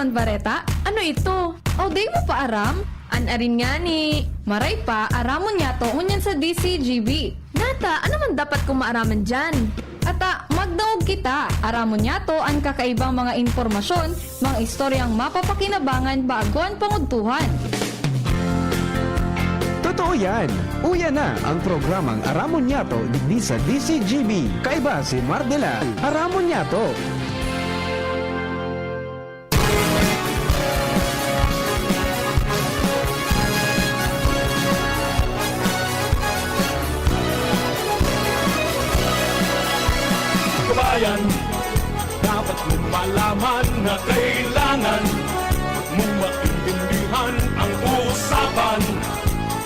Ron Barreta? Ano ito? O day mo pa aram? Anarin nga ni. Maray pa, aramon niya to ngunyan sa DCGB. Nata, ano man dapat kong maaraman dyan? Ata, magdaog kita. Aramon niya to ang kakaibang mga informasyon, mga istoryang mapapakinabangan bago ang panguntuhan. Totoo yan. Uya na ang programang Aramon Nyato digdi sa DCGB. Kaiba si Mardela. Aramon Nyato. Kabayan, dapat mong malaman na kailangan mong maintindihan ang usapan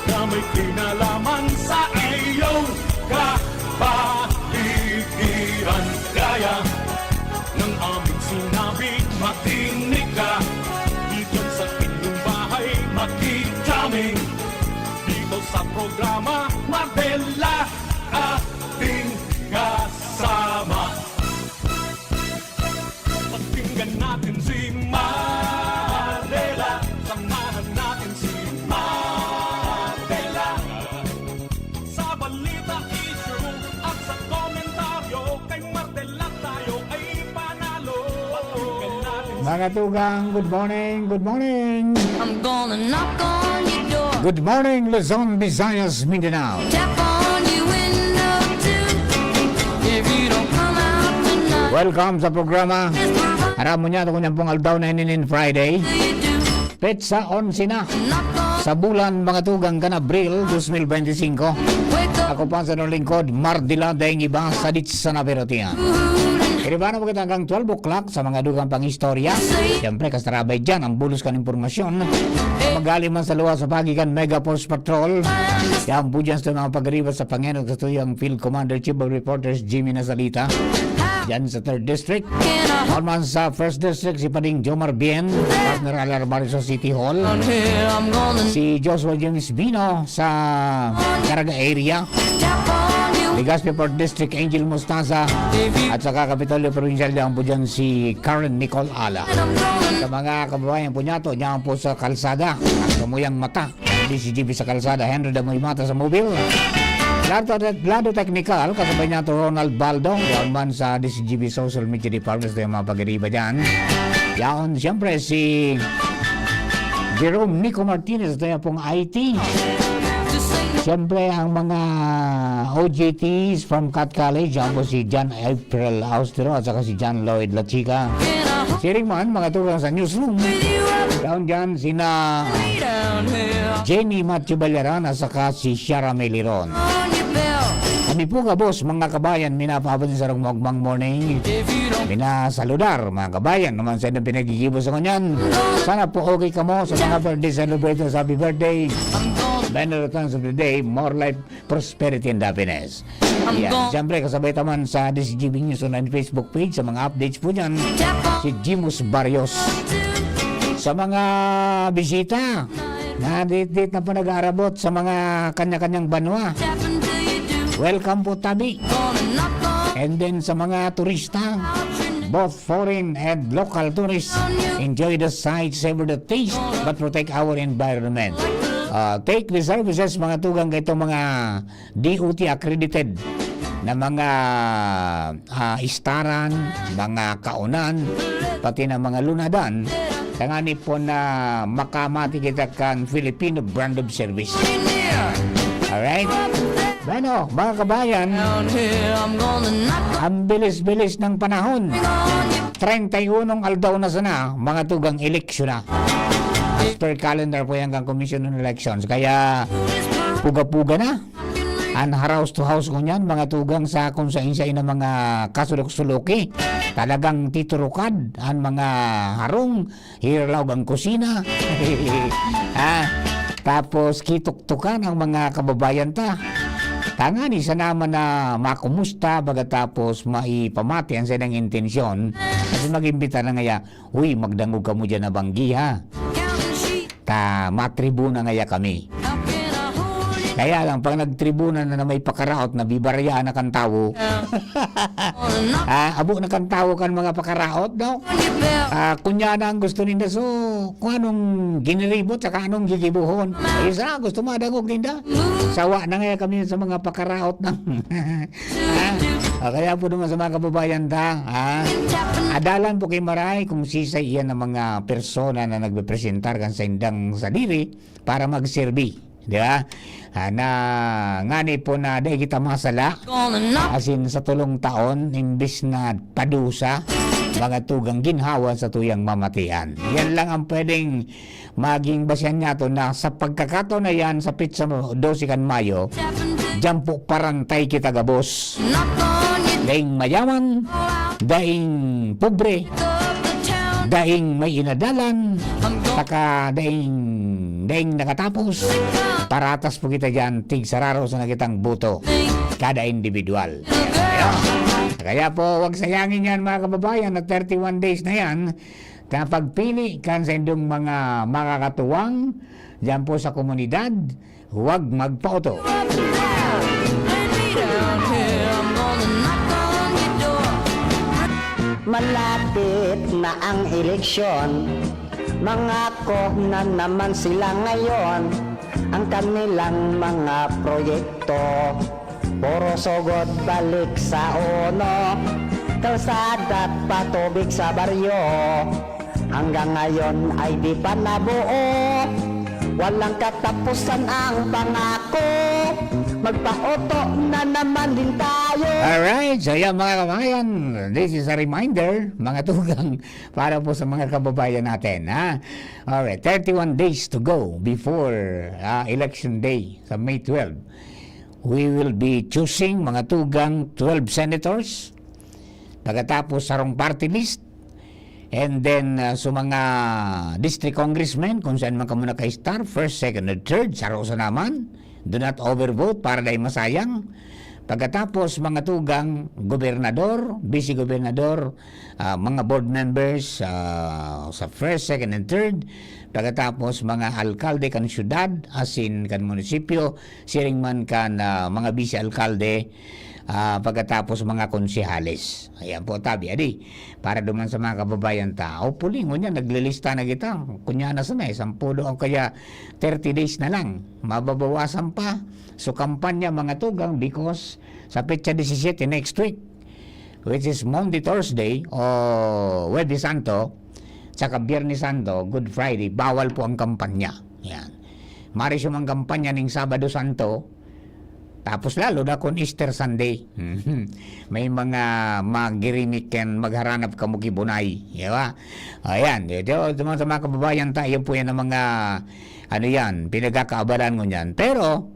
na may kinalaman sa iyong kapaligiran. Gaya ng aming sinabi, makinig ka dito sa inyong bahay, makijaming dito sa programa Mardela ating kasama. Pakinggan natin si Mardela, samahan natin si Mardela. Sa balita, issue at sa komentaryo, kay Mardela tayo ay panalo. Pakinggan natin Mga tugang, good morning, good morning. I'm gonna knock on your door, Good morning, Luzon, Visayas, Mindanao. tap on your window too. If you don't come out tonight, Welcome sa programa. just provide Aramon niya ito kunyang pong aldaw na inin Friday. you do. Petsa 11 na. Knock on, Sa bulan mga tugang kan Abril 2025. wake up, Ako pa sa nung lingkod, Mardela dahing iba sa ditsa sa Naberotian. Iribano mo kita hanggang 12 o'clock sa mga dugang pang-istorya. Siyempre, kasarabay dyan ang bulos kan impormasyon. Magaling man sa luwa sa pagigan Mega Force Patrol. Yan po dyan sa mga pag-arriba sa Panginoon sa tuyang Field Commander Chief of Reporters Jimmy Nazalita. Dyan sa 3rd District. can I hold Naman sa 1st District, si Pading Jomar Bien, partner Alarmari sa City Hall. on here? I'm gonna Si Joshua James Bino sa Caraga area. tap on you. Legazpi 4th District, Angel Mostaza. If you At saka Kapitolyo Provincial, diyan po dyan si Karen Nicole Ala. and I'm gonna Sa mga kababayan po niya to, diyan po sa kalsada. At kamuyang mata. DCGB sa kalsada, Henry Damoy Mata sa mobile. Lado Technical, kasabay niya to Ronald Baldo. Yan man sa DCGB Social Media Department, yung mga pag-iriba dyan. Yan, siyempre si Jerome Nico Martinez, ito yung pong IT. just say Siyempre, ang mga OJTs from Cat College, yan po si John April Austero at saka si John Lloyd Lachica. can I hold Si Ringman, mga tugang sa newsroom. with you up Down dyan, sina down here Jenny Matthew Balaran at saka si Shara Meliron. on your bell. Kami po kabos, mga kabayan, minapapasin sa Rungmogmang Morning. If you don't Minasaludar, mga kabayan, naman sa inang pinagigibo sa kanyan. Sana po okay ka mo sa mga birthday celebrators. Happy birthday! I'm gonna Many returns of the day, more life, prosperity, and happiness. I'm Yan. gone. Siyempre, kasabay taman sa DCGB News Online Facebook page, sa mga updates po dyan, tap on si Jimus Barrios. Sa mga bisita na date na po nag-aarabot sa mga kanya-kanyang banwa, tap until you do. welcome po tabi. Gonna knock on And then sa mga turista, both foreign and local tourists, enjoy the sights, savor the taste, but protect our environment. Take the services, mga tugang ito mga DOT accredited na mga istaran, mga kaunan, pati na mga lunadan. Tangani po na makamati kita kan Filipino brand of service. near Alright? Bueno, mga kabayan, down here. I'm gonna knock ang bilis-bilis ng panahon. on your 31 aldaw na sana, mga tugang eleksyon na. As per calendar po yung Commission on Elections. Kaya, puga-puga na. An house to house ko niyan, mga tugang sa kung sa insay na mga kasulok-suluki. Talagang titurukad, ang mga harong, hirlaw ang kusina. Tapos kituktukan ang mga kababayan ta. Tangani sa naman na makumusta bagatapos maipamati ang silang intensyon at mag-imbita na ngaya, uy, magdangog ka mo dyan na banggi ha. counting sheep. Ta matribuna ngaya kami. How can I hold you Kaya lang, pag nagtribuna na may pakaraot na bibarya na kan tawo, abo na kan tawo kan mga pakaraot, no? Kunya na ang gusto ninda, so kung anong giniribot, saka anong gigibuhon. Isa, gusto madagog ninda. Sawa na nga kami sa mga pakaraot ng... Kaya po naman sa mga kababayan ta, adalan po kay Maray kung sisay iyan ng mga persona na nagbepresentar kan sa indang sadiri para magserbi. Di ba? Na ngani po na dahil kita masala asin sa tulong taon imbis na padusa mga tugang ginhawa sa tuyang mamatian. Yan lang ang pwedeng maging basyan niya to na sa pagkakataon na yan sa pitsa 12 kan Mayo, dyan po parantay kita gabos. Daing mayaman, daing pobre, daing may inadalan, saka daing nakatapos, paratas po kita dyan, tig sararo sa nakitang buto, kada individual. Kaya po, wag sayangin yan mga kababayan, na 31 days na yan, na pagpili kan sa indong mga makakatuwang, dyan po sa komunidad, huwag magpauto. Malapit na ang eleksyon, mangako na naman sila ngayon. Ang kanilang mga proyekto, puro sugod balik sa uno. Kalsada at patubig sa baryo, hanggang ngayon ay di pa nabuo. Walang katapusan ang pangako, magpa-auto na naman din tayo. Alright, so yan mga kababayan, this is a reminder, mga tugang, para po sa mga kababayan natin. Alright, 31 days to go before election day sa May 12. We will be choosing mga tugang 12 senators, pagkatapos sarong party list, and then sa mga district congressmen, kung saan man ka muna kay-star, first, second, and third, saro sa naman. Do not overvote para dahil masayang. Pagkatapos mga tugang gobernador, vice-gobernador, mga board members sa first, second, and third. Pagkatapos mga alkalde kan syudad, asin kan munisipyo, siring man kan mga vice-alkalde. Pagkatapos mga konsehales. Ayan po tabi, adi. Para duman sa mga kababayan ta. O puling, kunya, naglilista na kita. Kunya na sanay, 10 o kaya 30 days na lang. Mababawasan pa. So, kampanya mga tugang because sa petsa 17 next week, which is Monday, Thursday, o Huwebes Santo, tsaka Biyernes Santo, Good Friday, bawal po ang kampanya. Yan. Maris yung ang kampanya ng Sabado Santo, tapos lalo na kung Easter Sunday. May mga magirimik ken magharanap ka mo kibunay. Diba? Ayan. Ito sa mga kababayan tayo po yan ang mga ano yan, pinagkakaabalan mo yan. Pero,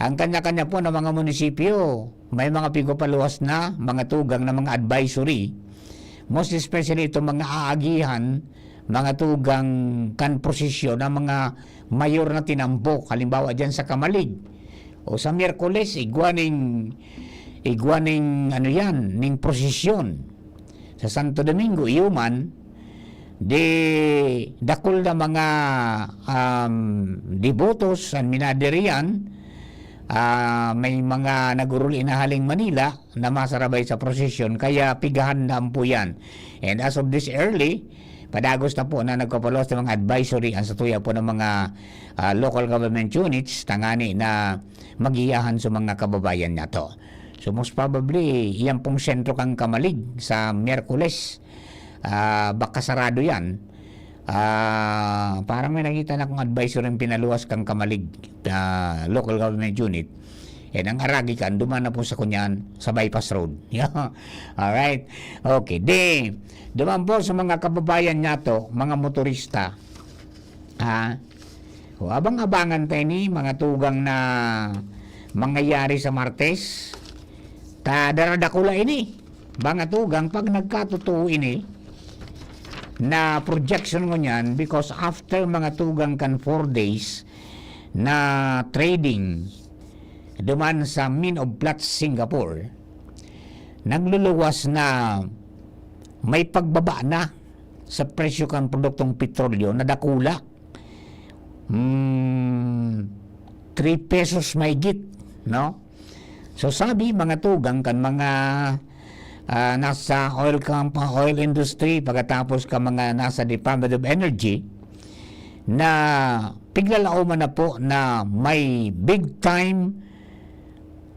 ang kanya-kanya po ng mga munisipyo, may mga pigupaluwas na, mga tugang na mga advisory. Most especially itong mga aagihan, mga tugang kan prosesyon ng mga mayor na tinampok. Halimbawa dyan sa Kamalig. O sa Miyerkules, igwaning ano yan, ning prosesyon. Sa Santo Domingo, iuman, dakol na mga devotos and minaderian, may mga naguruli na haling Manila na masarabay sa prosesyon, kaya pigahan na po yan. And as of this early, padagos na po na nagpapalos ng mga advisory ang satuya po ng mga local government units tangani na magiyahan sa mga kababayan na to. So most probably, iyan pong sentro kang Kamalig sa Miyerkules. Baka sarado yan. Parang may nakita na kong advisory yung pinaluwas kang Kamalig local government unit. And ang Aragikan, duman na po sa kunyan sa bypass road. Alright. Okay. Duman po sa mga kababayan niya to, mga motorista. Abang-abangan tayo ni mga tugang na mangyayari sa Martes. Daradakula ini. Mga tugang, pag nagkatotoo ini, na projection ko niyan, because after mga tugang kan 4 days na trading duman sa Min of Platts, Singapore, nagluluwas na may pagbaba na sa presyo kan produktong petrolyo na dakula. 3 pesos mahigit, no? So sabi mga tugang kan mga nasa oil industry, pagkatapos ka mga nasa Department of Energy, na piglalauman na po na may big time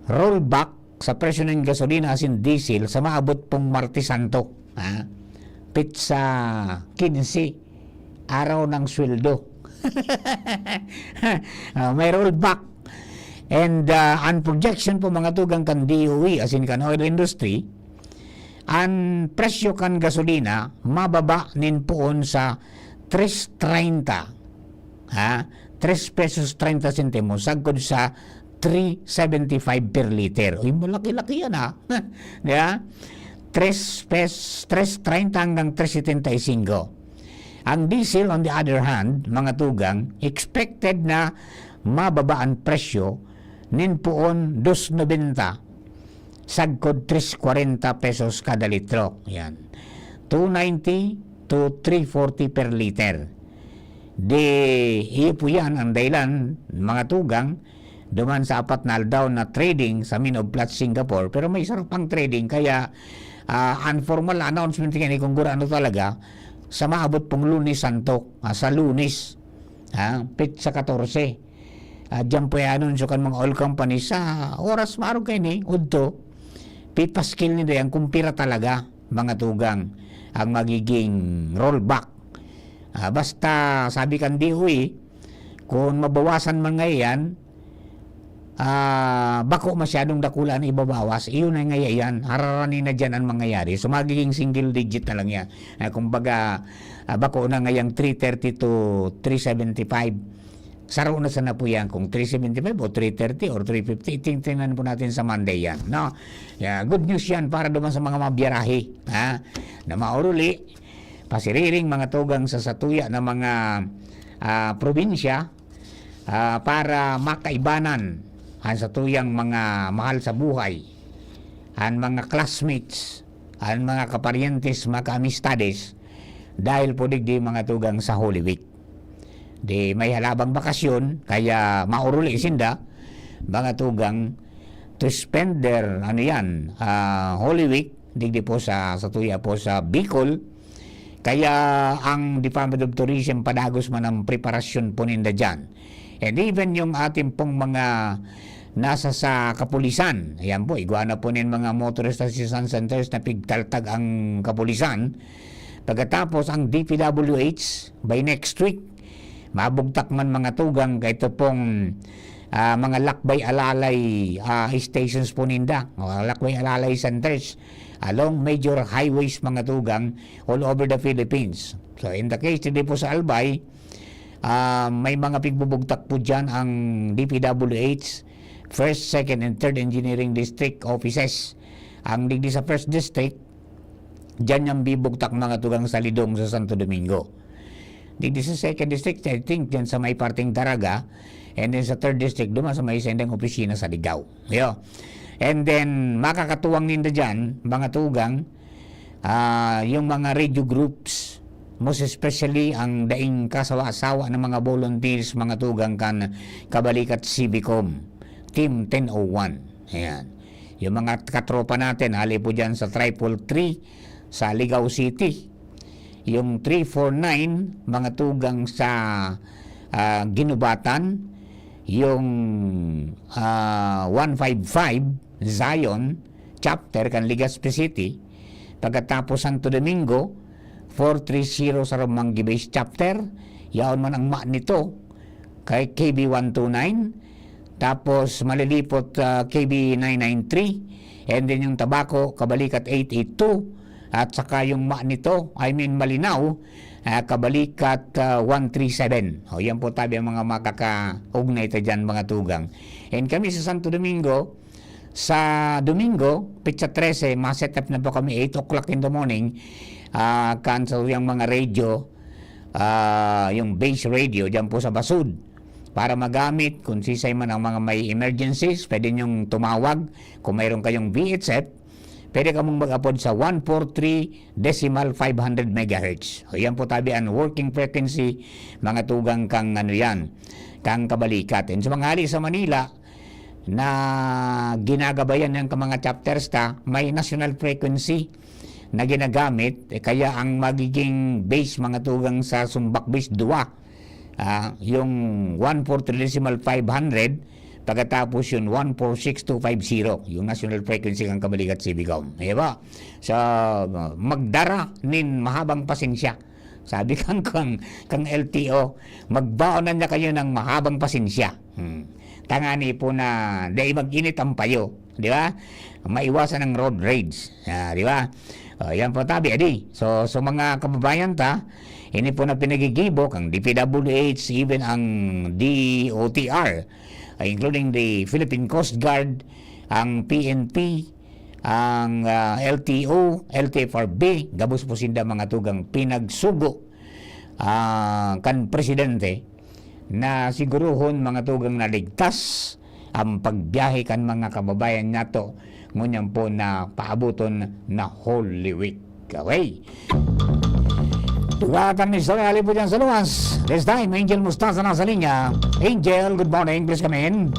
rollback sa presyo ng gasolina asin diesel sa maabot pong Martes Santo. Pizza 15 araw ng sweldo. May rollback. And ang projection po mga tugang kan DOE asin kan oil industry, ang presyo kan gasolina mababa nin poon sa 3.30. 3 pesos 30 centimos sagkod sa 3.75 per liter. Uy, malaki-laki yan yeah? 3.30 hanggang 3.75. Ang diesel on the other hand, mga tugang, expected na mababa ang presyo nin poon 2.90 sagkod 3.40 pesos kada litro. Yan. 2.90 to 3.40 per liter. Iyo po yan ang dahilan, mga tugang, duman sa apat na aldaw na trading sa Minob Platts Singapore, pero may sarap pang trading, kaya unformal announcement yan kung ano talaga sa maabot pong Lunes Santo, sa Lunes, Pizza 14. Diyan po i-anunsyo kan mga oil company sa oras maro kayo ni udto, pipaskil nito yan kumpira talaga, mga tugang, ang magiging rollback. Basta sabi kan DOE, kung mabawasan man ngayon, bako masyadong dakulaan ibabawas, iyon ay ngayon, hararanin na dyan ang mangyayari. So magiging single digit na lang yan. Kumbaga, bako na ngayang 330 to 375. Saro na sana po yan kung 375 o 330 or 350. Tingnan po natin sa Monday yan. No? Good news yan para duman sa mga mabiyarahe. Na mauruli, pasiriring mga tugang sa satuya na mga probinsya para makaibanan ang satuyang mga mahal sa buhay, ang mga classmates, ang mga kaparientes, mga kaamistades, dahil po digdi mga tugang sa Holy Week. Di may halabang bakasyon, kaya mauruli sinda, mga tugang, to spend their, Holy Week, digdi po sa satuya po sa Bicol. Kaya ang Department of Tourism padagos man ang preparasyon po ninda dyan. And even yung ating pong mga nasa sa kapulisan, ayan po, iguana po nin mga motorist assistance centers na pigtaltag ang kapulisan. Pagkatapos ang DPWH, by next week, mabugtak man mga tugang, ito pong mga lakbay alalay stations po ninda, lakbay alalay centers, along major highways mga tugang all over the Philippines. So in the case hindi po sa Albay, may mga pigbubugtak po dyan ang DPWH, 1st, 2nd, and 3rd Engineering District offices. Ang digdi sa 1st District, dyan yung bibugtak mga tugang sa Lidong sa Santo Domingo. Digdi sa 2nd District, I think dyan sa may parting Daraga, and then sa 3rd District, duman sa may sendang opisina sa Ligao. Yo. And then, makakatuwang ninda dyan, mga tugang, yung mga radio groups, most especially ang daing kasawa-asawa ng mga volunteers, mga tugang kan Kabalikat Civicom, Team 1001. Ayan. Yung mga katropa natin, hali po dyan sa 333 sa Ligao City. Yung 349, mga tugang sa Ginubatan. Yung 155, Zion chapter kan Legazpi City. Pagkatapos Santo Domingo, 430 sa Romanggi Base chapter. Yaon man ang nito kay KB 129. Tapos malilipot KB 993. And then yung Tabaco, Kabalikat 882. At saka yung Malinaw, Kabalikat 137. O yan po tabi ang mga makakaugnay ito dyan mga tugang. And kami sa Santo Domingo, sa Domingo, Pizza 13, ma-set up na po kami 8 o'clock in the morning. Cancel yung mga radio, yung base radio dyan po sa Basud. Para magamit, kung sisay man ang mga may emergencies, pwede nyong tumawag kung mayroon kayong VHF. pwede ka mong mag-upload sa 143.500 MHz. O yan po tabi ang working frequency, mga tugang kang ano yan, kang kabalikat. And sa mga ali sa Manila, na ginagabayan ng mga chapters may national frequency na ginagamit, kaya ang magiging base mga tugang sa Sumbak base 2, yung 143.500, pagkatapos yun 146250, yung national frequency ng kabalikat Civicom. Diba? So, magdara nin mahabang pasensya. Sabi kang LTO, magbaonan niya kayo ng mahabang pasensya. Tangani po na dahil mag-init ang payo. Di ba? Maiwasan ang road rage. Di ba? Yan po tabi, adi. So mga kababayan ini po na pinagigibok ang DPWH, even ang DOTR, including the Philippine Coast Guard, ang PNP, ang LTO, LTFRB, gabos po sinda mga tugang pinagsugo kan presidente na siguruhon mga tugang naligtas ang pagbiyahe kan mga kababayan nato ngunyan po na paabuton na Holy Week. Okay. Tugatan ni Sorry Ali po dyan sa luwas. This time, Angel Mustaza na sa linya. Angel, good morning. Please come in.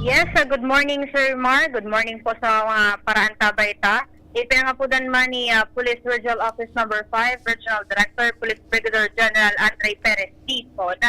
Yes, good morning Sir Mar. Good morning po sa mga Paraan Tabayta. Ipinangapudan man ni Police Regional Office Number 5, Regional Director, Police Brigadier General Andre Perez Tizon,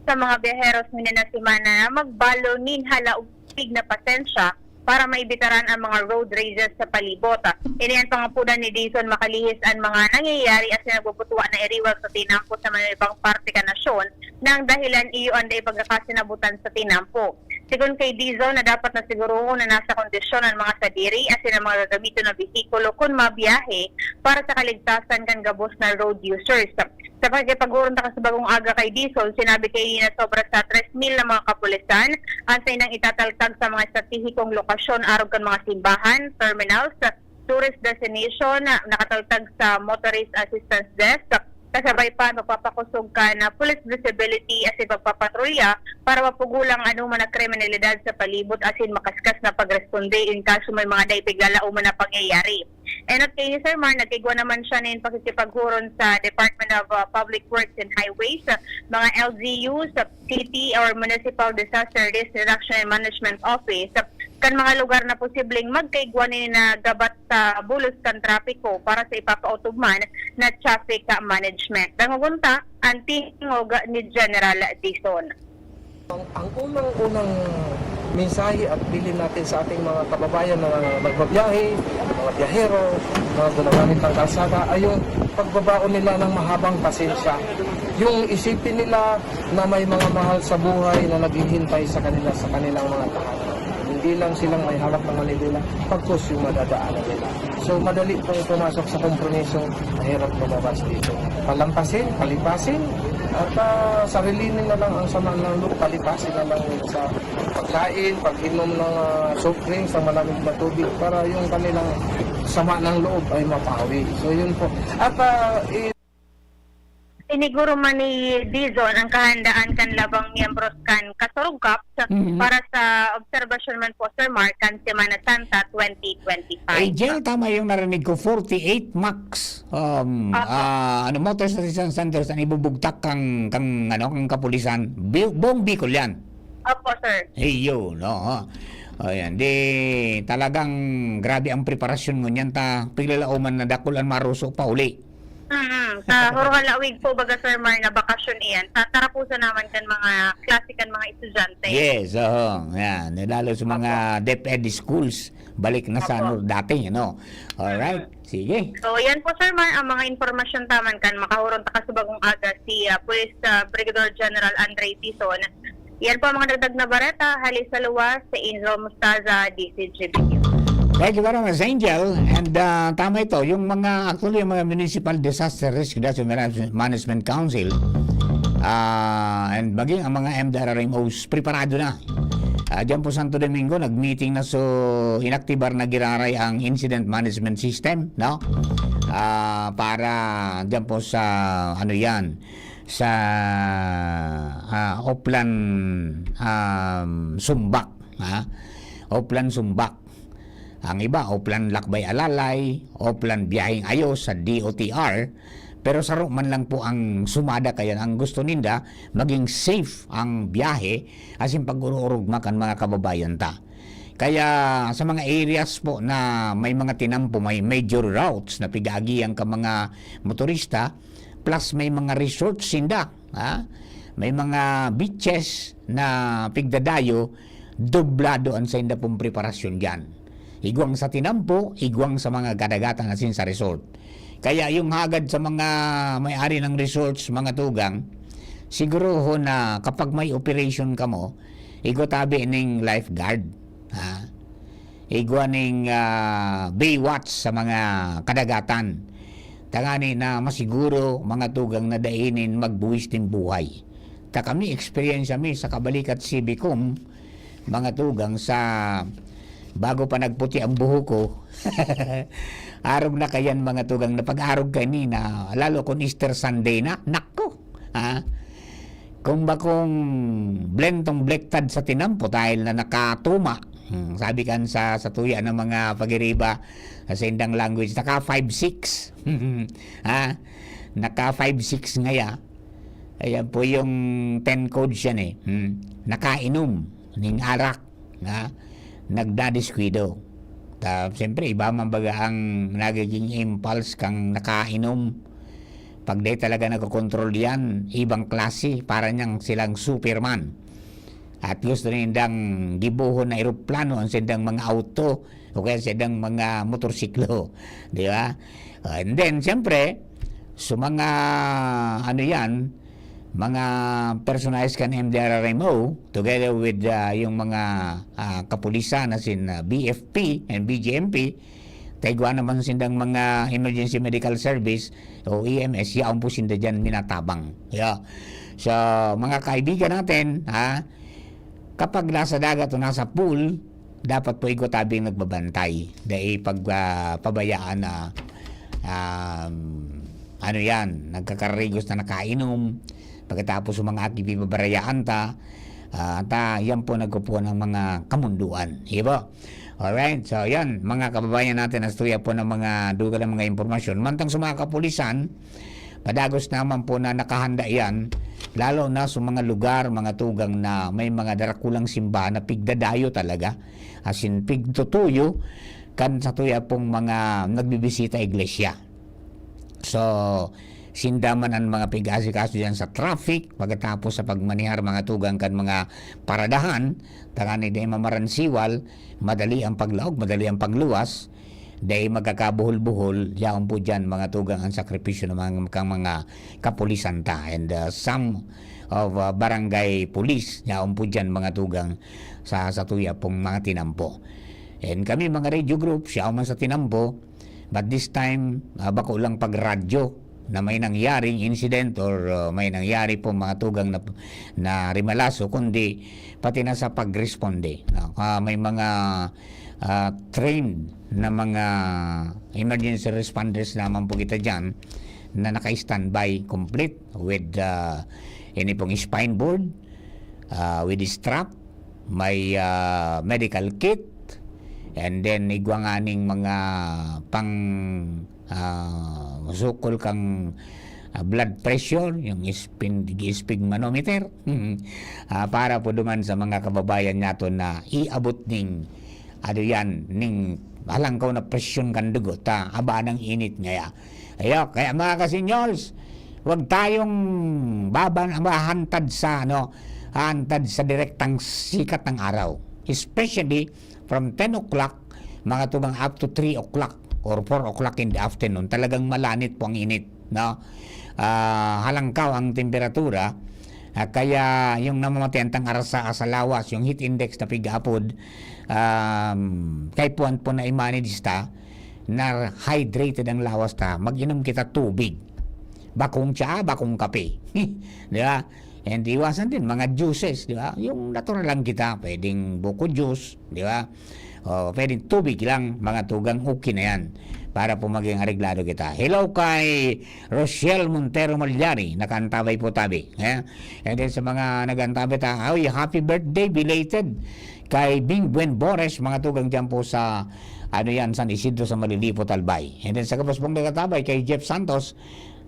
sa mga biyaheros na simana na magbalo nin halaupig na pasensya para maibitaran ang mga road rages sa palibot. Iniyan pangapudan ni Dizon makalihis ang mga nangyayari as nagbubutuan na iriwag sa tinampo sa mga ibang parte ka nasyon nang dahilan iyo anday pagkakasinabutan sa tinampo. Sigun kay Dizon na dapat na siguruhon na nasa kondisyon ang mga sadiri as ang mga gagamito na bisikulo kung mabiyahe para sa kaligtasan kan gabos na road users. Sa pagkipag-urong sa bagong aga kay Dizon, sinabi kay na sobra sa 3,000 na mga kapulisan ansay nang itataltag sa mga estratehikong lokasyon arog kan mga simbahan, terminals, tourist destination, nakataltag sa motorist assistance desk, kasabay pa magpapakusog ka na police visibility as pagpapatrolya para mapugulang anuman na kriminalidad sa palibot asin makaskas na pagresponde in kaso may mga daipigala o man na pangyayari. And at kay Sir Mar, nagkigwa naman siya na pakikipaghuron sa Department of Public Works and Highways, mga LGUs, City or Municipal Disaster Risk Reduction and Management Office, kan mga lugar na posibleng magkaigwa na gabat sa bulos kan trapiko para sa ipapautugman na traffic management. Dangugunta, ang tingog ni General Dizon. Ang unang mensahe at bilin natin sa ating mga kababayan na nagbabiyahe, mga biyahero, mga gumagamit ng kalsada ay yung pagbabaon nila ng mahabang pasensya. Yung isipin nila na may mga mahal sa buhay na naghihintay sa kanila sa kanilang mga tahanan. Hindi lang silang may hawak ng Manila, pagkus yung madadaanan nila. So madali pong pumasok sa kompromiso, mahirap lumabas dito. Palampasin, palipasin, at sarilinin na lang ang sama ng loob, palipasin na lang sa pagkain, pag-inom ng soft drinks, ang malamig na tubig para yung kanilang sama ng loob ay mapawi. So yun po. At Iniguro man ni Dizon ang kahandaan kan labang miyembros kan Kasurugkap para sa obserbasyon man po Sir Mark kan Semana Santa 2025. Angel, tama yung narinig ko, 48 max motorist assistance centers ang ibubugtak kang kapulisan. Buong Bicol yan. Opo, sir. Hey, no. Ayan, di talagang grabe ang preparasyon mo niyan piglalauman na dakulan maruso pa uli. Sa Horohalawig po baga Sir Mar na bakasyon iyan. Tarapusan naman kan mga klasikan mga estudyante. Yes, yan. Lalo sa mga DepEd schools, balik na sa dati, Alright, sige. So, yan po Sir Mar, ang mga informasyon taman kan makahuron ta sa bagong aga si Police Brigadier General Andre Tizon. Yan po ang mga dagdag na bareta, halis sa luwas sa Angel Mustaza, DCGB. Thank you very much, Angel. And tama ito, yung mga Municipal Disaster Risk Reduction Management Council and maging ang mga MDRMOs preparado na. Diyan po Santo Domingo, nag-meeting na inaktibar na giraray ang Incident Management System, no? Para diyan po sa sa Oplan Sumbak, Oplan Sumbak. Ang iba, o plan lakbay alalay, o plan biyaheng ayos sa DOTR. Pero saro man lang po ang sumada kaya ang gusto ninda, maging safe ang biyahe asin pag-ururugma kan mga kababayan ta. Kaya sa mga areas po na may mga tinampo, may major routes na pigagian ka mga motorista, plus may mga resorts sinda, ha? May mga beaches na pigdadayo, doblado ang sa inda pong preparasyon dyan. Igwang sa tinampo, igwang sa mga kadagatan asin sa resort. Kaya yung hagad sa mga may-ari ng resorts, mga tugang, siguro ho na kapag may operation ka mo, igotabi ning lifeguard, ha? Igwa ning baywatch sa mga kadagatan. Tangani na masiguro mga tugang na dainin magbuwis din buhay. Ta kami experience kami sa Kabalikat Civicum, mga tugang sa bago pa nagputi ang buho ko. Arog na kayan mga tugang na pag-arog kanina, lalo kung Easter Sunday na, nako, ha? Kung bakong blentong blektad sa tinampo dahil na nakatuma, sabi kan sa tuya ng mga pagiriba sa indang language, naka 5-6. Ha? Naka 5-6 ngaya. Ayan po yung 10 codes yan eh. Nakainom ning arak, ha? Nagdadiskuido. Siyempre, iba man baga ang nagiging impulse kang nakainom. Pag di talaga nagkokontrol yan, ibang klase, para niyang silang Superman. At gusto nindang gibuhon na aeroplano ang sindang mga auto o kaya sindang mga motorsiklo. Di ba? And then, siyempre, so mga ano yan, mga personalized kan MDRRMO together with yung mga kapulisan na sin BFP and BGMP, taigwa naman sindang mga emergency medical service o EMS, yaon po sinda dyan minatabang. Yeah. So mga kaibigan natin, ha, kapag nasa dagat o nasa pool, dapat po ikatabing nagbabantay dahil pag pabayaan na ano yan, nagkakarigos na nakainom, pagkatapos ng mga akibibabarayaan ta, yan po nagkupo ng mga kamunduan. Iba? Alright, so yan, mga kababayan natin, nastuya po ng mga duga ng mga impormasyon. Mantang sa mga kapulisan, padagos naman po na nakahanda yan, lalo na sa mga lugar, mga tugang na may mga darakulang simbahan na pigdadayo talaga, as in pigtutuyo, kan sa tuya pong mga nagbibisita iglesia. So, sindaman ang mga pig-asikaso dyan sa traffic, pagkatapos sa pagmanihar mga tugang kan mga paradahan, tangani day mamaransiwal, madali ang paglaog, madali ang pagluwas, day magkakabuhol-buhol, yaon po dyan mga tugang ang sakripisyo ng mga kapulisan ta. And some of barangay police, yaon po dyan mga tugang sa tuya pong mga tinampo. And kami mga radio group, yaon man sa tinampo, but this time, bako lang pag-radyo, na may nangyaring incident or may nangyari po mga tugang na rimalaso, kundi pati na sa pag-responde. May mga trained na mga emergency responders naman po kita dyan na naka-standby complete with ini pong spine board, with the strap, may medical kit, and then igwanganing mga pang sukol kang blood pressure, yung ispig manometer, para po duman sa mga kababayan nato na iabot ning ano yan, ning halangkaw na presyon kan dugo ta aba ng init ngaya. Kaya mga kasinyols, wag tayong mahantad sa hantad sa direktang sikat ng araw, especially from 10 o'clock mga tugang up to 3 o'clock or 4 o'clock in the afternoon. Talagang malanit po ang init, no? Halangkaw ang temperatura, kaya yung namamatay tang arasa sa lawas, yung heat index na pigapod, kay puan po na i-manage ta na hydrated ang lawas ta, mag-inom kita tubig. bakong tsa, bakong kape. Di ba? And iwasan din mga juices, di ba? Yung natural lang kita, pwedeng buko juice, di ba? O pwedeng tubig lang, mga tugang okay na yan para po maging areglado kita. Hello kay Rochelle Montero Malyari, nakantabay po tabi. And then sa mga nagantabay ta, happy birthday belated kay Bing Buen Bores, mga tugang dyan po sa San Isidro sa Malilipot, Albay. And then sa kapos pong nagatabay kay Jeff Santos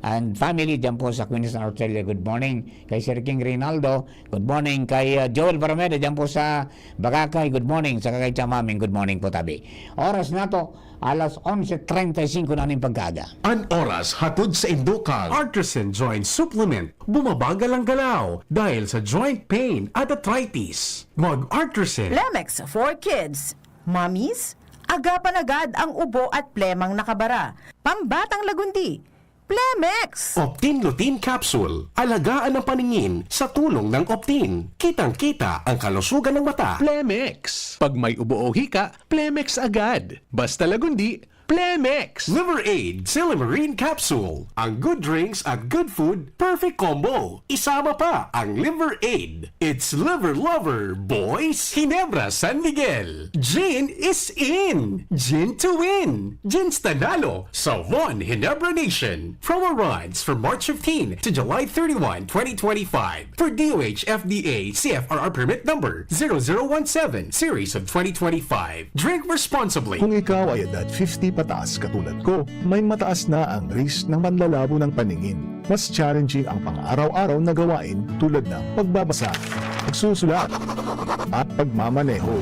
and family dyan po sa Queenstown, Australia, good morning. Kay Sir King Reynaldo, good morning. Kay Joel Parameda dyan po sa Bagakay, good morning. Saka kay Chamaming, good morning po tabi. Oras na to, alas 11:35 na ng pagkaga. An oras hatod sa Indocal Artisan Joint Supplement. Bumabagal ang galaw dahil sa joint pain at arthritis. Mag-Artisan. Plemex for kids. Mommies, agapan agad ang ubo at plemang nakabara. Pambatang lagundi. Plemex! Optin Lutein Capsule. Alagaan ang paningin sa tulong ng Optin. Kitang-kita ang kalusugan ng mata. Plemex. Pag may ubo o hika, Plemex agad. Basta lagundi, Plemex. Liver Aid Silimarine Capsule. Ang good drinks at good food, perfect combo. Isama pa ang Liver Aid. It's liver lover, boys. Ginebra San Miguel. Gin is in. Gin to win. Gin's Tanalo sa One Ginebra Nation. Promo runs from March 15 to July 31, 2025. For DOH FDA CFRR permit number 0017 series of 2025. Drink responsibly. Kung ikaw ay edad 50 pataas katulad ko, may mataas na ang risk ng panlalabo ng paningin. Mas challenging ang pang-araw-araw na gawain tulad ng pagbabasa, pagsusulat, at pagmamaneho.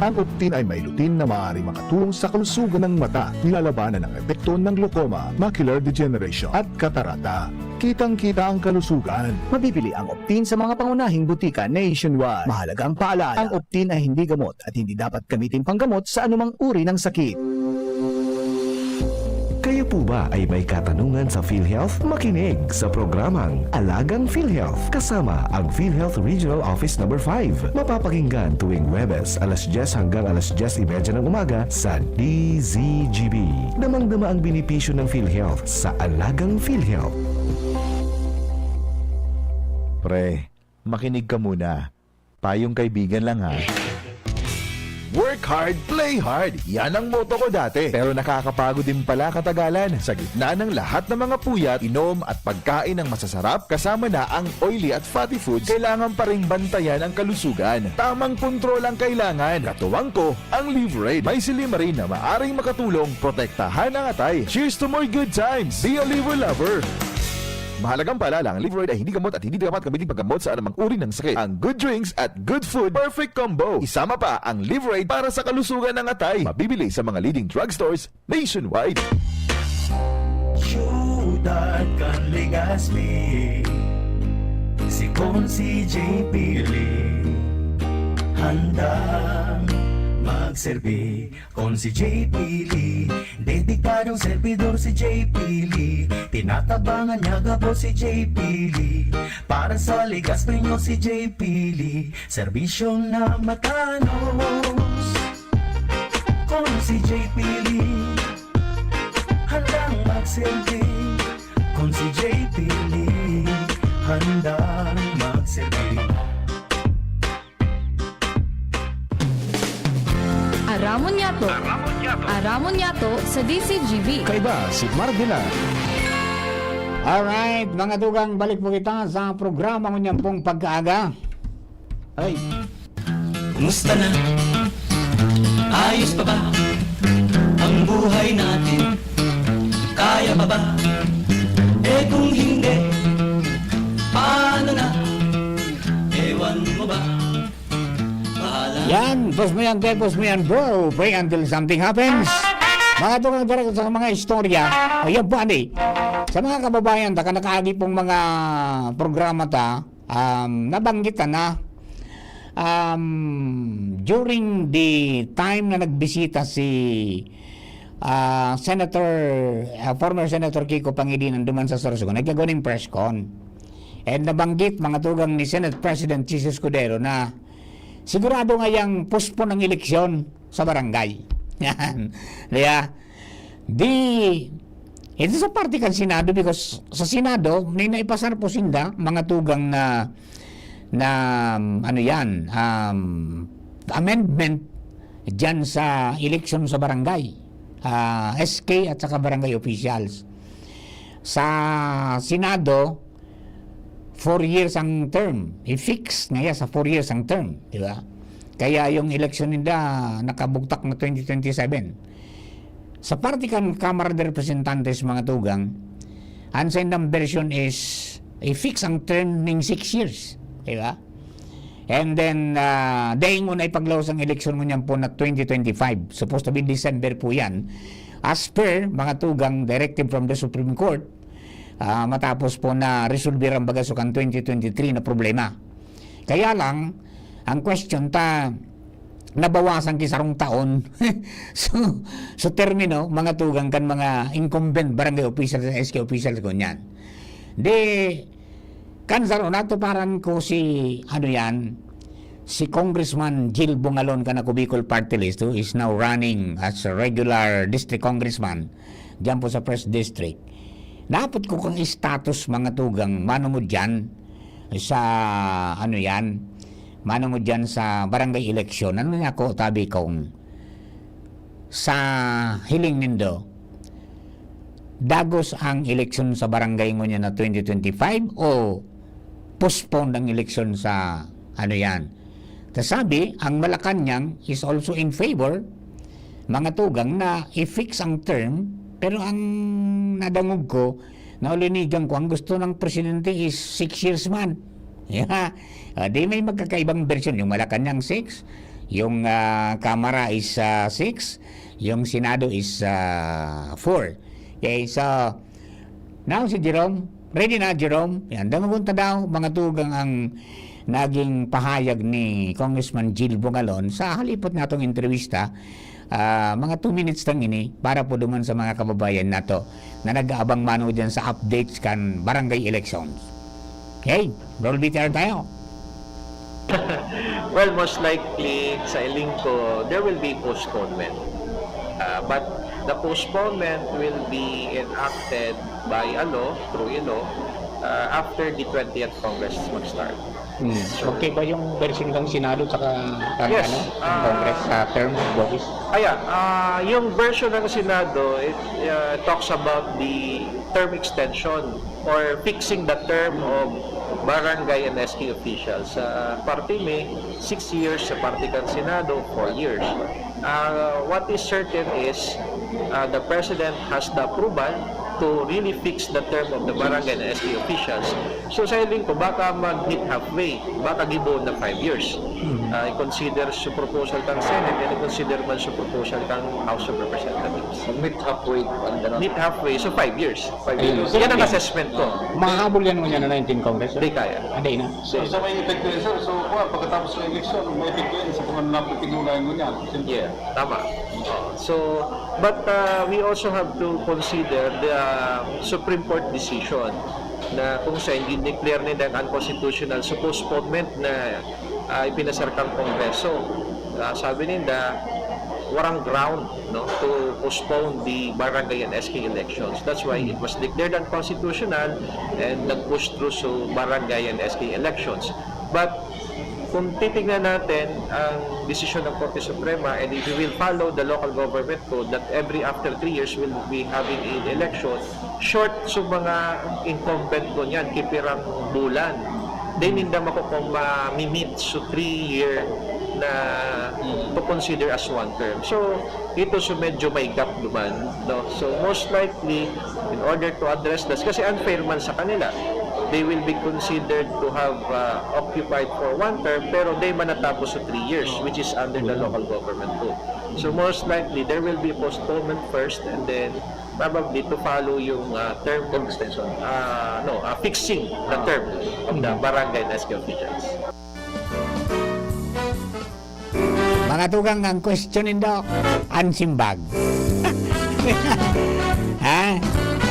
Ang Optin ay may lutein na maaari makatulong sa kalusugan ng mata, nilalabanan ang epekto ng glaucoma, macular degeneration at katarata. Kitang-kita ang kalusugan. Mabibili ang Optin sa mga pangunahing butika nationwide. Mahalagang paalala, ang Optin ay hindi gamot at hindi dapat gamitin panggamot sa anumang uri ng sakit. Kayo po ba ay may katanungan sa PhilHealth? Makinig sa programang Alagang PhilHealth kasama ang PhilHealth Regional Office No. 5. Mapapakinggan tuwing Huwebes alas 10 hanggang alas 10:30 ng umaga sa DZGB. Damang-dama ang benepisyo ng PhilHealth sa Alagang PhilHealth. Pre, makinig ka muna. Payong kaibigan lang ha. Work hard, play hard. Yan ang motto ko dati. Pero nakakapagod din pala katagalan. Sa gitna ng lahat ng mga puyat, inom at pagkain ng masasarap, kasama na ang oily at fatty foods, kailangan pa ring bantayan ang kalusugan. Tamang kontrol ang kailangan. Katuwang ko, ang Liver Aid. May silimarin na maaring makatulong protektahan ang atay. Cheers to more good times. Be a liver lover. Mahalagang paalala, ang Liver Aid ay hindi gamot at hindi dapat gamitin paggamot sa anumang uri ng sakit. Ang good drinks at good food, perfect combo. Isama pa ang Liver Aid para sa kalusugan ng atay. Mabibili sa mga leading drugstores nationwide. Ciudad Canlegaspi, si Consi J. Pili, handang magserbi. Con si J. Pili, dedikadong servidor si J. Pili, tinatabangan niya gabo si J. Pili, para sa Legazpi nyo si J. Pili, serbisyong na matanos. Con si J. Pili, handang magserbi. Con si J. Pili, handang magserbi. Aramon Yato. Aramon Yato sa DCGB. Kaiba si Mardila. Alright, mga dugang, balik po kita sa programa ko niyang pong pagkaaga. Ay, Musta na? Ayos pa ba ang buhay natin? Kaya pa ba? Eh kung hindi, paano na? Ewan mo ba? Bahala. yan, post mo yan, bro. Pray until something happens. Mga dugang direct sa mga istorya, ayan po, adi. Sa mga kababayan, nakaagi pong mga programa ta, nabanggit na, during the time na nagbisita si former Senator Kiko Pangilinan duman sa Sorsogon, nagkagawa ng press con. And nabanggit mga tugang ni Senate President Jesus Escudero na sigurado nga yung postpone ng eleksyon sa barangay. Yan. Kaya, Ito sa parte kan Senado because sa Senado, may naipasar po sinda mga tugang na ano yan, amendment dyan sa election sa barangay, SK at saka barangay officials. Sa Senado, 4 years ang term. I-fix ngayon sa 4 years ang term. Di ba? Kaya yung election nila nakabugtak na 2027. Sa parte kan Kamara de Representantes mga tugang, ang sendang version is i-fix ang term ng 6 years. Diba? And then, dahil mo na ipaglawas ang eleksyon mo niyan po na 2025. Supposed to be December po yan. As per mga tugang directive from the Supreme Court, matapos po na resolve ang bagasukan 2023 na problema. Kaya lang, ang question nabawasan kisarong taon so termino mga tugang kan mga incumbent barangay officials at SK officials ko niyan. De kansaro nato paran ko si si Congressman Jill Bungalon kana ko Bicol Party List who is now running as a regular district congressman diyan po sa First District. Dapat ko kang status mga tugang mano mo diyan sa mano mo dyan sa barangay election, ano na ako tabi kong sa hiling nindo, dagos ang election sa barangay mo niya na 2025 o postpone ang election sa Sabi, ang Malacanang is also in favor, mga tugang, na i-fix ang term, pero ang nadangog ko, na ulinigan ko, ang gusto ng presidente is 6 years man. Yeah. Di may magkakaibang version. Yung Malacanang 6, yung Kamara is 6, yung Senado is 4. Okay, so now si Jerome, ready na Jerome? Yan, damagunta daw mga tugang ang naging pahayag ni Congressman Jill Bungalon sa halipot natong entrevista. Mga 2 minutes lang ini para po duman sa mga kababayan nato na nag-aabang mano dyan sa updates kan barangay elections. Okay, roll BTR tayo. Well, most likely sa Ilingco, there will be postponement. But the postponement will be enacted by through after the 20th Congress mag-start. Okay ba yung version ng Senado saka Yes, Congress sa term of office? Yung version ng Senado, it talks about the term extension or fixing the term of barangay and SK officials. Sa party may 6 years, sa party kan Senado 4 years. What is certain is the President has the approval to really fix the term of the barangay and SK officials. So sa hiling ko, baka mag-hit halfway, baka gibo na 5 years. I-consider sa proposal kang Senate and i-consider man sa proposal kang House of Representatives. Meet halfway. Meet halfway, so 5 years. 5 years. Yan ang assessment ko. Makahabol yan mo niya na 19 Congress? Hindi kaya. Hindi na. So sa may epekto yun, sir. So pagkatapos ng eleksyon, may epekto yun sa panganap pinulayan mo niya. Yeah, tama. But we also have to consider the Supreme Court decision na kung saan declare nila ang unconstitutional sa postponement na ipinasar kang Kongreso. Sabi nila, warang ground to postpone the barangay and SK elections. That's why it was declared unconstitutional and nag-push through sa barangay and SK elections. But kung titignan natin ang desisyon ng Korte Suprema and if we will follow the local government code that after 3 years we'll be having an election, short sa mga incumbent ko niyan, kipirang bulan. Then hindi mo kung ma-meet sa 3-year na to consider as one term. So, ito so medyo may gap naman. So, most likely, in order to address this, kasi unfair man sa kanila, they will be considered to have occupied for one term, pero they manatapos sa 3 years, which is under the local government code. So, most likely, there will be postponement first, and then probably to follow yung term extension, fixing the term of the barangay and SK officials. Mga tugang ang questionin daw, ansimbag. Ha?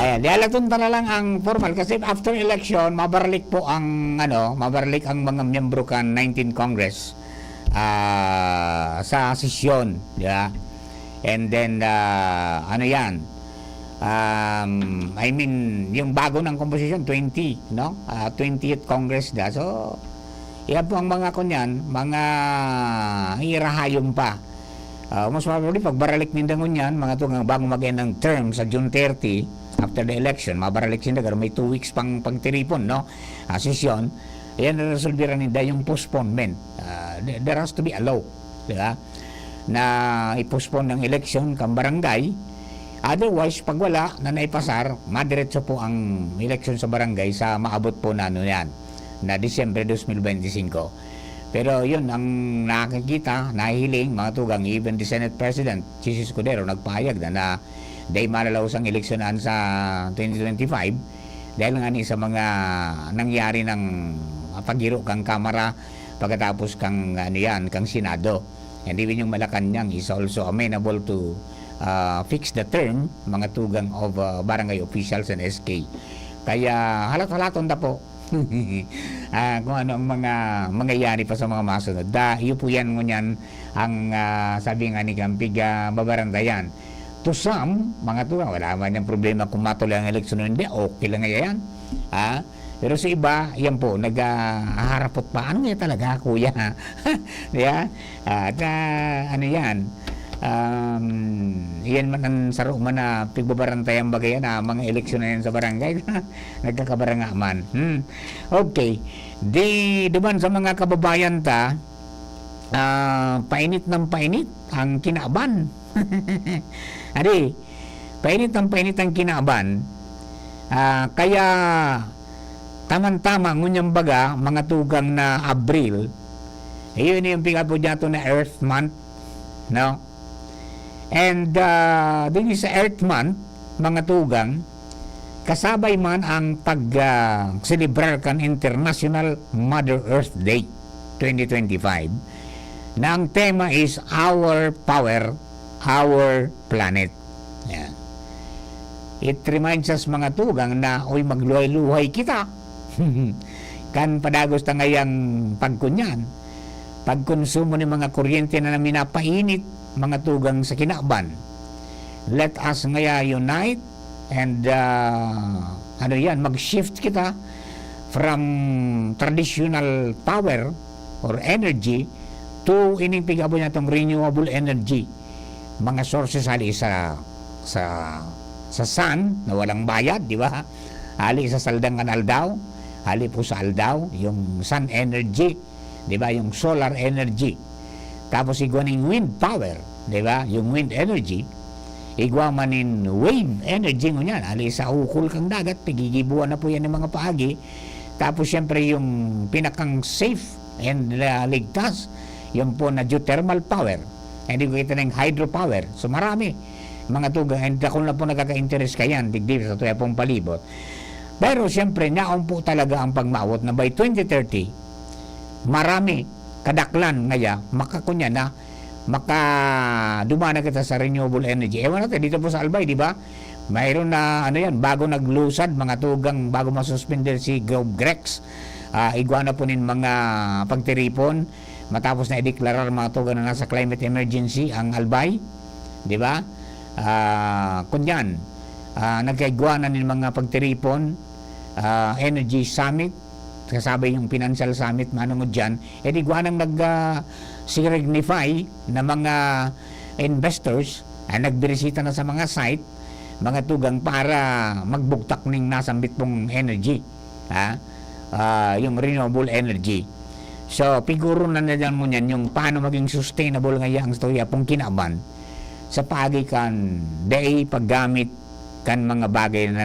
Ayan, dialatunta na lang ang formal kasi after election, mabaralik po ang mabaralik ang mga miyembro kan 19 Congress sa sesyon, di ba? And then I mean, yung bago ng composition, 20, no? 20th Congress da. So, yan po ang mga kunyan, mga hirahayom pa. Most probably, pag baralik nindang kunyan, mga tungang bago mag-end ng term sa June 30, after the election, mabaralik sinda, may 2 weeks pang pagtiripon, no? Session, yan na resolvira ninda yung postponement. There has to be a law, di ba? Na i-postpone ng election kang barangay. Otherwise, pag wala na naipasar, madiretso po ang election sa barangay sa maabot po na ano yan, na Disyembre 2025. Pero yun, ang nakikita, nahihiling, mga tugang, even the Senate President, Jesus Cordero, nagpahayag na day malalaos ang eleksyonan sa 2025 dahil nga ni sa mga nangyari ng paghiro kang Kamara pagkatapos kang ano yan, kang Senado. And even yung Malacanang is also amenable to fix the term, mga tugang of barangay officials and SK. Kaya halat-halaton na po kung ano ang mga mangyayari pa sa mga masunod. Iyo po yan ngunyan ang sabi nga ni Kampig babarandayan. To some, mga tugang, wala man yung problema kung matuloy ang eleksyon o hindi, okay lang nga yan. Pero sa iba, yan po, nag-harapot pa. Ano nga talaga, kuya? Diba? At ano yan? Yan man ang saro man na pigbabarantay ang bagay na mga eleksyon na yan sa barangay. Nagkakabaranga man. Okay. Duman sa mga kababayan ta, painit ng painit ang kinaban. Adi, painit ang kinaban. Kaya tamang-tama ngunyang baga mga tugang na Abril, yun yung pigapo dito na Earth Month, no? And din sa Earth Month, mga tugang, kasabay man ang pag-celebrar kan International Mother Earth Day 2025 na ang tema is Our Power, Our Planet. Yan. It reminds us mga tugang na uy magluhay-luhay kita. Kan padagos ta ngayang pagkunyan, pagkonsumo ng mga kuryente na minapainit mga tugang sa kinaban. Let us ngaya unite and ano yan, mag-shift kita from traditional power or energy to ining pigabo na itong renewable energy. Mga sources hali sa sun na walang bayad, di ba? Hali sa saldangan aldaw, hali po sa aldaw, yung sun energy, di ba? Yung solar energy. Tapos igwaning wind power, di ba? Yung wind energy, igwa manin wave energy ngunyan, hali sa ukol kang dagat, pigigibuan na po yan ng mga paagi. Tapos siyempre yung pinakang safe and ligtas, yung po na geothermal power. Hindi ko kita ng hydropower. So marami mga tugang, and ako na po nagkaka-interest kayan digdib sa tuya pong palibot. Pero siyempre naon po talaga ang pagmawot na by 2030 marami kadaklan ngaya makakunya na makadumana kita sa renewable energy. Ewan natin dito po sa Albay, di ba? Mayroon na ano yan, bago naglusad mga tugang, bago masuspender si GovGrex, iguana po nin mga pagtiripon matapos na ideklarar mga tugang na nasa climate emergency ang Albay, di ba? Kunyan, nagkaiguanan ng mga pagtiripon, energy summit, kasabay yung financial summit, manong dyan, iguanang nag-signify na mga investors nagbirisita na sa mga site, mga tugang para magbugtak ng nasambit pong energy, yung renewable energy. So, piguro na dyan mo yan yung paano maging sustainable ngayang storya pong kinaban sa pagikan day paggamit kan mga bagay na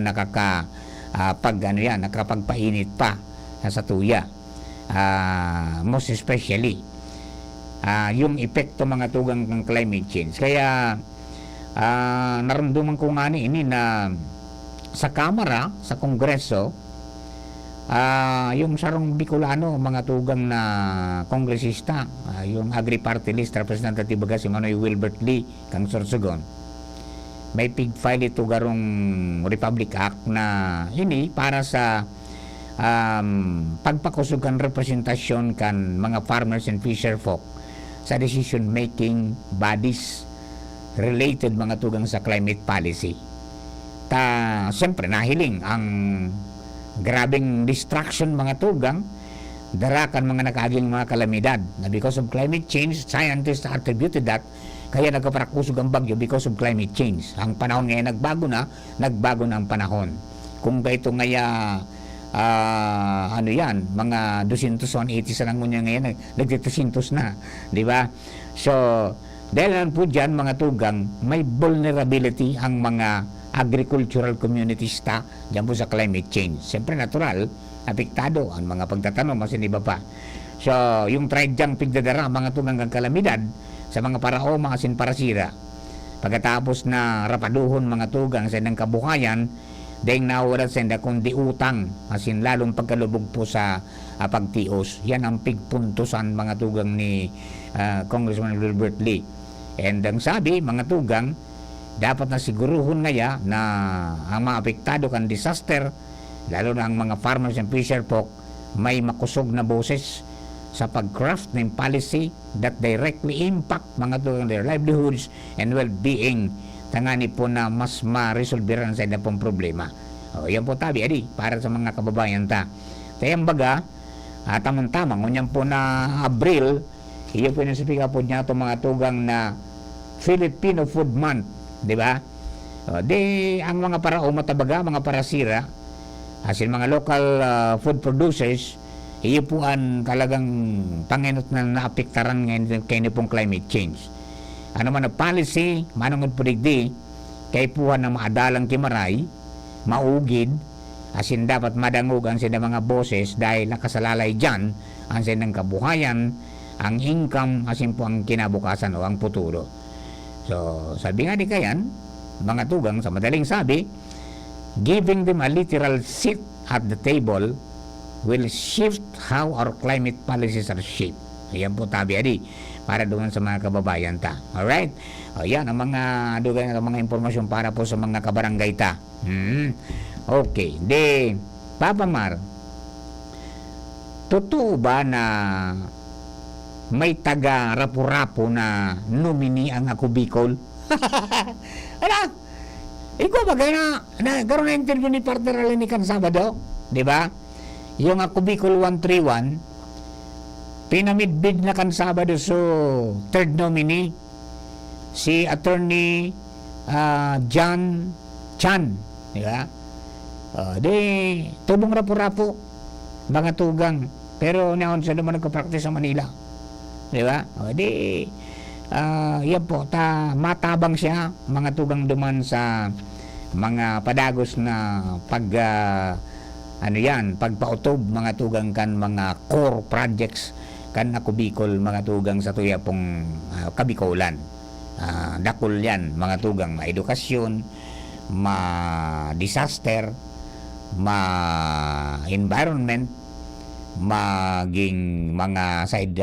nakapagpainit pa sa tuya. Most especially yung epekto mga tugang ng climate change. Kaya naramdaman ko nga ini na sa Kamara, sa Kongreso, yung sarong Bicolano, mga tugang na kongresista, yung Agri-Party List Representative baga si Manoy Wilbert Lee kang Sorsogon, may pig-file ito garong Republic Act na ini para sa pagpakusugan representasyon kan mga farmers and fisher folk sa decision making bodies related mga tugang sa climate policy. siyempre nahiling ang grabing distraction mga tugang, darakan mga nakaging mga kalamidad na because of climate change, scientists attributed that kaya nagkaprakusog ang bagyo because of climate change. Ang panahon ngayon nagbago na ang panahon. Kung ito ngaya ano yan, mga 280 sa lang ngunya ngayon, nag-300 na, di ba? So, dahil lang po dyan, mga tugang, may vulnerability ang mga agricultural communities dyan po sa climate change. Siyempre, natural, apektado ang mga pagtatanong, mas iba pa. So, yung tridyang pigdadara, mga tugang ang kalamidad, sa mga parao, mga sinparasira. Pagkatapos na rapaduhon mga tugang sa ng kabuhayan, dahil nawala sa kundi utang, asin lalong pagkalubog po sa pagtios. Yan ang pigpuntusan mga tugang ni Congressman Wilbert Lee. And ang sabi, mga tugang, dapat na siguruhon ngaya na ang mga apektado kan disaster, lalo na ang mga farmers and fisher folk, may makusog na boses sa pag-craft ng policy that directly impact mga tugang their livelihoods and well-being, tangani po na mas ma-resolveran sa ina pong problema. O, yan po tabi, adi, para sa mga kababayan ta. Tayang baga, tamang-tamang, ngunyan po na Abril, iyo po nasipika po niya itong mga tugang na Filipino Food Month, di ba? O, di, ang mga parao matabaga, mga parasira, asin mga local food producers, iyo po ang talagang panginot na naapektaran ngayon kayo pong climate change. Ano man na policy, manungod po digdi, kay puhan ng maadalang kimaray, maugid, asin dapat madangugan sila mga boses dahil nakasalalay dyan ang sinang kabuhayan, ang income, asin po ang kinabukasan o ang futuro. So, sabi nga di kayan, mga tugang, sa madaling sabi, giving them a literal seat at the table will shift how our climate policies are shaped. Ayan po tabi adi para doon sa mga kababayan ta. Alright? O yan ang mga dugan ang mga impormasyon para po sa mga kabarangay ta. Okay. De, Papa Mar, totoo ba na may taga rapo-rapo na nominee ang Ako Bicol? Ano? Ikaw ba kaya na karoon na interview ni partner alin ni kan Sabado? Di ba? Yung Ako Bicol 131 pinamidbid na kan Sabado so third nominee si Attorney John Chan, di ba? Di tubong rapo-rapo mga tugang pero naon siya naman nagka-practice sa Manila, di ba? Di yan po matabang siya mga tugang duman sa mga padagos na pagpautob mga tugang kan mga core projects kan Ako Bicol mga tugang sa tuya pong Kabikolan. Dakol yan mga tugang, ma-edukasyon, ma-disaster, ma-environment, maging mga side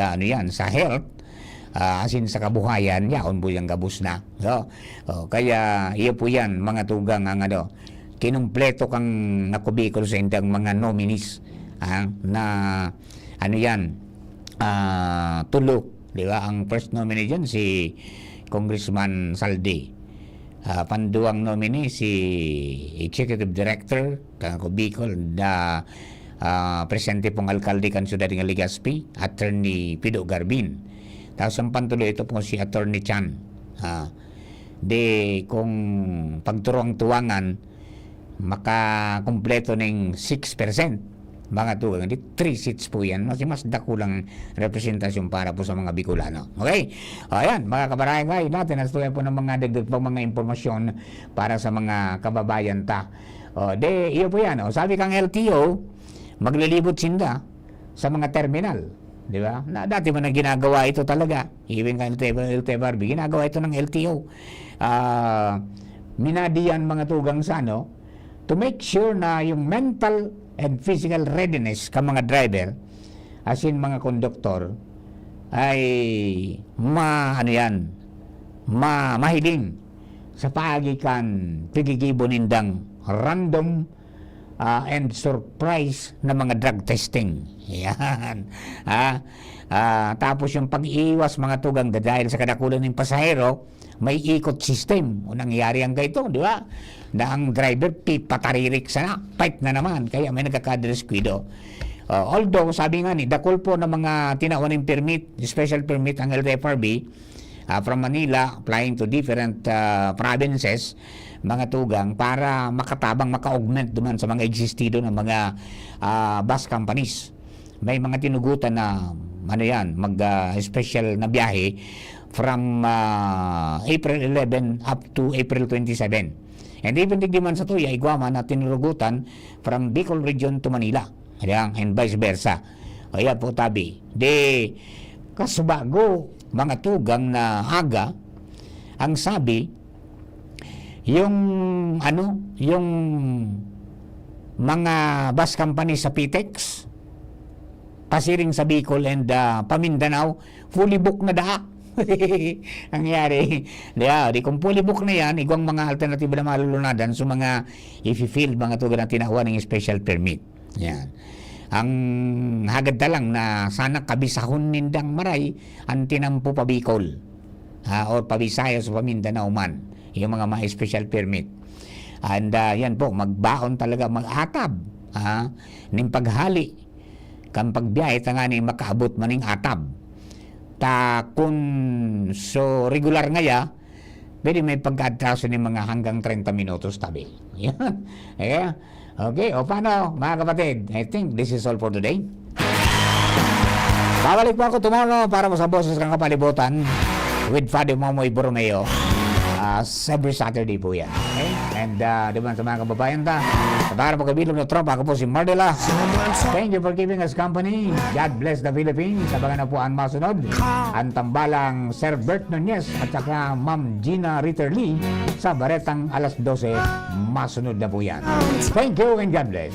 sa health, asin sa kabuhayan, yaon po yung gabus na. So, kaya iyo po yan mga tugang ang kinumpleto kang Ako Bicol sa indang mga nominees na tulo, di ba? Ang first nominee dyan si Congressman Saldi, panduang nominee si Executive Director kang Ako Bicol na presente pong alkalde kan Ciudad ng Legazpi, Attorney Pido Garbin. Tapos ang pantulo ito po si Attorney Chan. Kung pagturuang tuwangan makakumpleto ng 6% mga tugang, hindi 3 seats po yan, mas dakulang representasyon para po sa mga Bicolano. Okay? Ayan, mga kabarangay natin, nastuyan po ng mga dagdag pang mga impormasyon para sa mga kababayan ta. Iyo po yan. Sabi kang LTO, maglilibot sinda sa mga terminal. Di ba? Na dati man na ginagawa ito talaga. Even kang LTFRB, ginagawa ito ng LTO. Minadiyan mga tugang sa to make sure na yung mental and physical readiness ka mga driver, as in mga konduktor, ay mahiling sa paagikan pigigibo nindang random and surprise na mga drug testing. Yan. Tapos yung pag-iwas mga tugang dahil sa kadakulan ng pasahero, may ikot system. O nangyayari ang ganito, di ba? Na ang driver pataririk sana, fight na naman, kaya may nagkakadrescuido. Although, sabi nga ni, dakol po ng mga tinawaning permit, special permit ang LTFRB, from Manila, applying to different provinces, mga tugang, para maka-augment duman sa mga existido ng mga bus companies. May mga tinugutan na, special na biyahe from April 11 up to April 27. And even digdi man sa tuya, igwama na tinurugutan from Bicol region to Manila. And vice versa. Kaya po tabi. Kasubago, mga tugang na aga, ang sabi, yung mga bus company sa PTEX, pasiring sa Bicol and Pamindanao, fully book na daha. Ang yari, di kung fully book na yan, igwang mga alternative na malulunadan so mga i-fill mga tugan na tinawa ng special permit. Yan. Ang hagad na lang na sana kabisahon nindang maray ang tinampo pa Bicol or Pabisayas o Pamindanao man yung mga special permit. And yan po, magbaon talaga, mag-atab ning paghali kang pagbiyahe nga ni makaabot maning atab. Kung so regular ngaya, pwede may pagka-atraso ni mga hanggang 30 minutos tabi. Yan. Okay, o paano mga kapatid? I think this is all for today. Babalik po ako tomorrow para sa boses kang kapalibutan with Father Momoy Borromeo. Every Saturday po yan. Okay? And diba sa mga kababayan para po kabilog na tropa, ako po si Mardela. Thank you for keeping us company. God bless the Philippines. Sabagan na po ang masunod. Ang tambalang Sir Bert Nunez at saka Ma'am Gina Ritterly sa baretang alas 12. Masunod na po yan. Thank you and God bless.